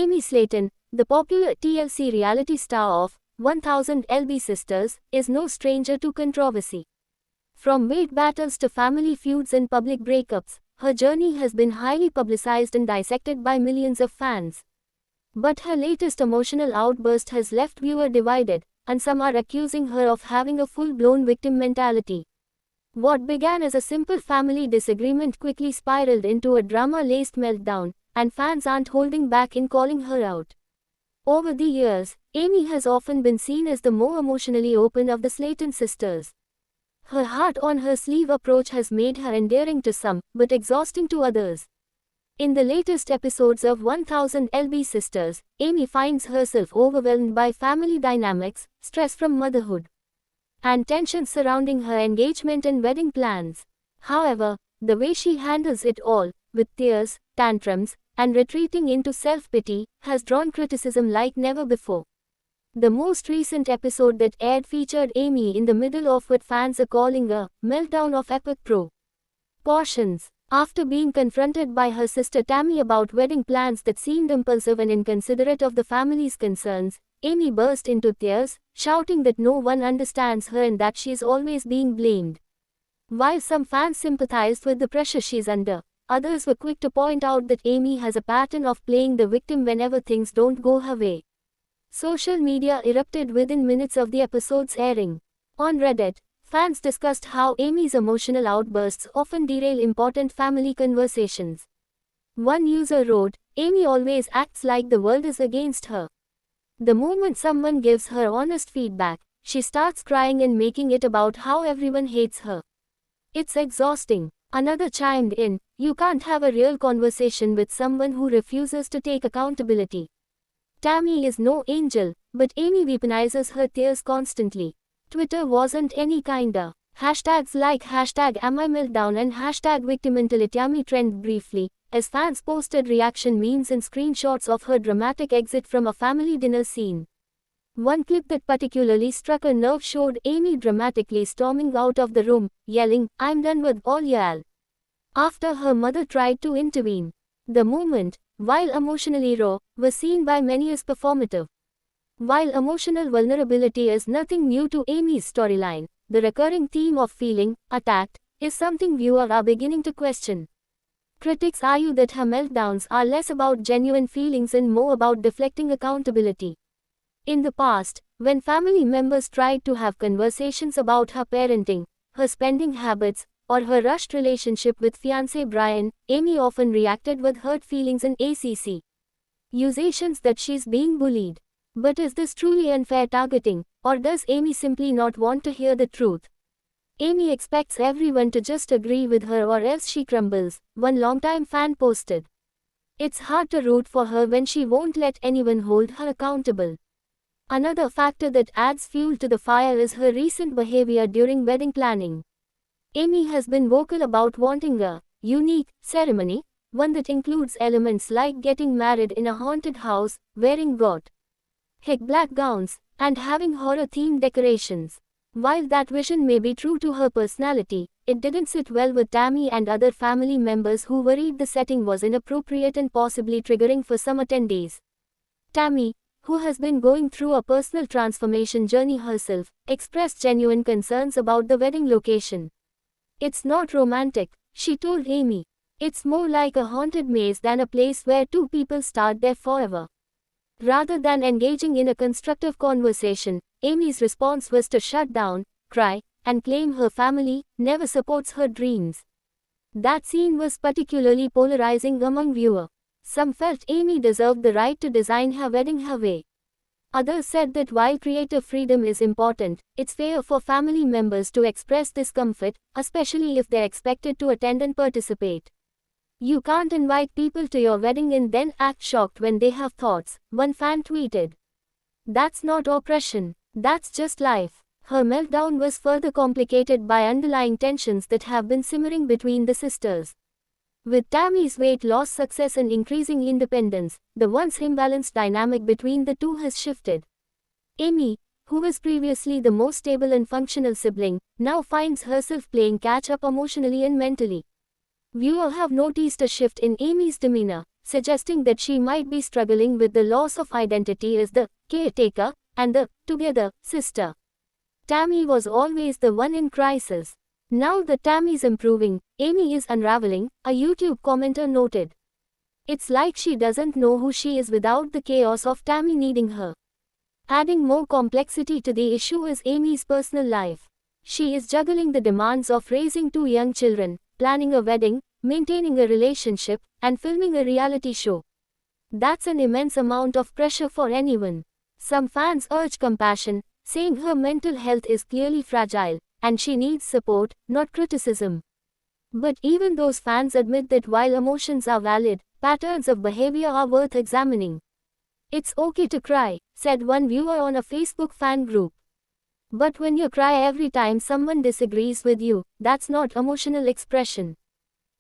Amy Slayton, the popular TLC reality star of 1000 LB Sisters, is no stranger to controversy. From weight battles to family feuds and public breakups, her journey has been highly publicized and dissected by millions of fans. But her latest emotional outburst has left viewers divided, and some are accusing her of having a full-blown victim mentality. What began as a simple family disagreement quickly spiraled into a drama-laced meltdown, and fans aren't holding back in calling her out. Over the years, Amy has often been seen as the more emotionally open of the Slayton sisters. Her heart-on-her-sleeve approach has made her endearing to some, but exhausting to others. In the latest episodes of 1000 LB Sisters, Amy finds herself overwhelmed by family dynamics, stress from motherhood, and tensions surrounding her engagement and wedding plans. However, the way she handles it all, with tears, tantrums, and retreating into self-pity, has drawn criticism like never before. The most recent episode that aired featured Amy in the middle of what fans are calling a meltdown of epic proportions. After being confronted by her sister Tammy about wedding plans that seemed impulsive and inconsiderate of the family's concerns, Amy burst into tears, shouting that no one understands her and that she is always being blamed. While some fans sympathized with the pressure she's under, others were quick to point out that Amy has a pattern of playing the victim whenever things don't go her way. Social media erupted within minutes of the episode's airing. On Reddit, fans discussed how Amy's emotional outbursts often derail important family conversations. One user wrote, "Amy always acts like the world is against her. The moment someone gives her honest feedback, she starts crying and making it about how everyone hates her. It's exhausting." Another chimed in, "You can't have a real conversation with someone who refuses to take accountability. Tammy is no angel, but Amy weaponizes her tears constantly." Twitter wasn't any kinder. Hashtags like #AmIMeltdown and #VictimMentality trended briefly, as fans posted reaction memes and screenshots of her dramatic exit from a family dinner scene. One clip that particularly struck a nerve showed Amy dramatically storming out of the room, yelling, "I'm done with all y'all," after her mother tried to intervene. The moment, while emotionally raw, was seen by many as performative. While emotional vulnerability is nothing new to Amy's storyline, the recurring theme of feeling attacked is something viewers are beginning to question. Critics argue that her meltdowns are less about genuine feelings and more about deflecting accountability. In the past, when family members tried to have conversations about her parenting, her spending habits, or her rushed relationship with fiancé Brian, Amy often reacted with hurt feelings and accusations that she's being bullied. But is this truly unfair targeting, or does Amy simply not want to hear the truth? Amy expects everyone to just agree with her or else she crumbles, one longtime fan posted. It's hard to root for her when she won't let anyone hold her accountable. Another factor that adds fuel to the fire is her recent behavior during wedding planning. Amy has been vocal about wanting a unique ceremony, one that includes elements like getting married in a haunted house, wearing gothic black gowns, and having horror-themed decorations. While that vision may be true to her personality, it didn't sit well with Tammy and other family members who worried the setting was inappropriate and possibly triggering for some attendees. Tammy, who has been going through a personal transformation journey herself, expressed genuine concerns about the wedding location. "It's not romantic," she told Amy. "It's more like a haunted maze than a place where two people start there forever." Rather than engaging in a constructive conversation, Amy's response was to shut down, cry, and claim her family never supports her dreams. That scene was particularly polarizing among viewers. Some felt Amy deserved the right to design her wedding her way. Others said that while creative freedom is important, it's fair for family members to express discomfort, especially if they're expected to attend and participate. "You can't invite people to your wedding and then act shocked when they have thoughts," one fan tweeted. "That's not oppression, that's just life." Her meltdown was further complicated by underlying tensions that have been simmering between the sisters. With Tammy's weight loss success and increasing independence, the once imbalanced dynamic between the two has shifted. Amy, who was previously the most stable and functional sibling, now finds herself playing catch-up emotionally and mentally. Viewers have noticed a shift in Amy's demeanor, suggesting that she might be struggling with the loss of identity as the caretaker and the together sister. Tammy was always the one in crisis. Now that Tammy's improving, Amy is unraveling, a YouTube commenter noted. It's like she doesn't know who she is without the chaos of Tammy needing her. Adding more complexity to the issue is Amy's personal life. She is juggling the demands of raising 2 young children, planning a wedding, maintaining a relationship, and filming a reality show. That's an immense amount of pressure for anyone. Some fans urge compassion, saying her mental health is clearly fragile, and she needs support, not criticism. But even those fans admit that while emotions are valid, patterns of behavior are worth examining. It's okay to cry, said one viewer on a Facebook fan group. But when you cry every time someone disagrees with you, that's not emotional expression.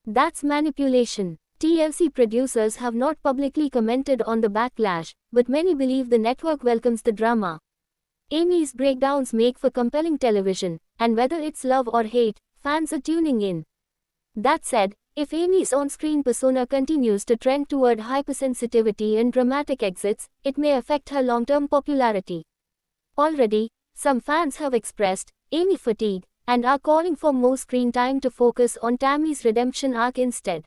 That's manipulation. TLC producers have not publicly commented on the backlash, but many believe the network welcomes the drama. Amy's breakdowns make for compelling television, and whether it's love or hate, fans are tuning in. That said, if Amy's on-screen persona continues to trend toward hypersensitivity and dramatic exits, it may affect her long-term popularity. Already, some fans have expressed Amy fatigue and are calling for more screen time to focus on Tammy's redemption arc instead.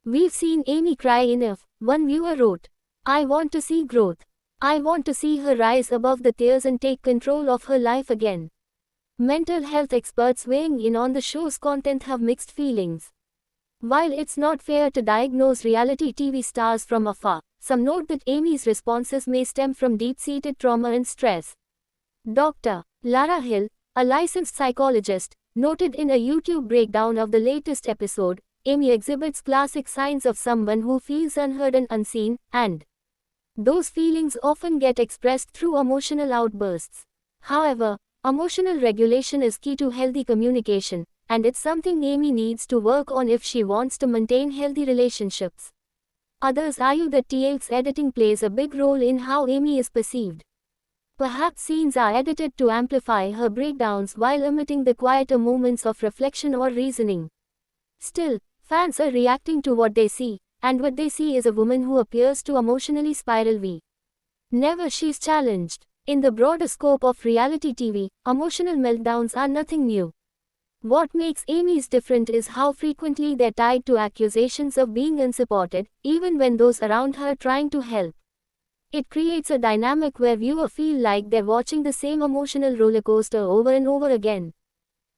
We've seen Amy cry enough, one viewer wrote. I want to see growth. I want to see her rise above the tears and take control of her life again. Mental health experts weighing in on the show's content have mixed feelings. While it's not fair to diagnose reality TV stars from afar, some note that Amy's responses may stem from deep-seated trauma and stress. Dr. Lara Hill, a licensed psychologist, noted in a YouTube breakdown of the latest episode, Amy exhibits classic signs of someone who feels unheard and unseen, and those feelings often get expressed through emotional outbursts. However, emotional regulation is key to healthy communication, and it's something Amy needs to work on if she wants to maintain healthy relationships. Others argue that TLC's editing plays a big role in how Amy is perceived. Perhaps scenes are edited to amplify her breakdowns while omitting the quieter moments of reflection or reasoning. Still, fans are reacting to what they see, and what they see is a woman who appears to emotionally spiral whenever she's challenged. In the broader scope of reality TV, emotional meltdowns are nothing new. What makes Amy's different is how frequently they're tied to accusations of being unsupported, even when those around her are trying to help. It creates a dynamic where viewers feel like they're watching the same emotional rollercoaster over and over again.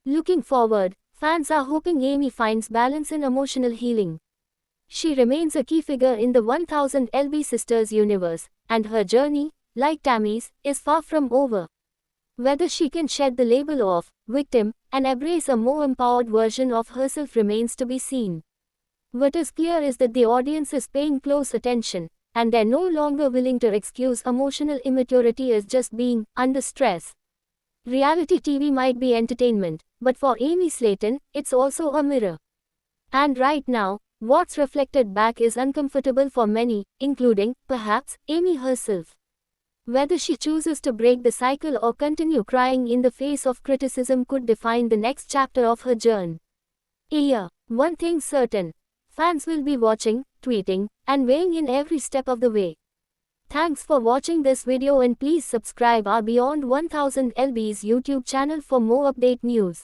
Looking forward, fans are hoping Amy finds balance in emotional healing. She remains a key figure in the 1000 LB Sisters universe, and her journey, like Tammy's, is far from over. Whether she can shed the label of victim and embrace a more empowered version of herself remains to be seen. What is clear is that the audience is paying close attention, and they're no longer willing to excuse emotional immaturity as just being under stress. Reality TV might be entertainment, but for Amy Slayton, it's also a mirror. And right now, what's reflected back is uncomfortable for many, including, perhaps, Amy herself. Whether she chooses to break the cycle or continue crying in the face of criticism could define the next chapter of her journey. One thing's certain. Fans will be watching, tweeting, and weighing in every step of the way. Thanks for watching this video and please subscribe our Beyond 1000 LB's YouTube channel for more update news.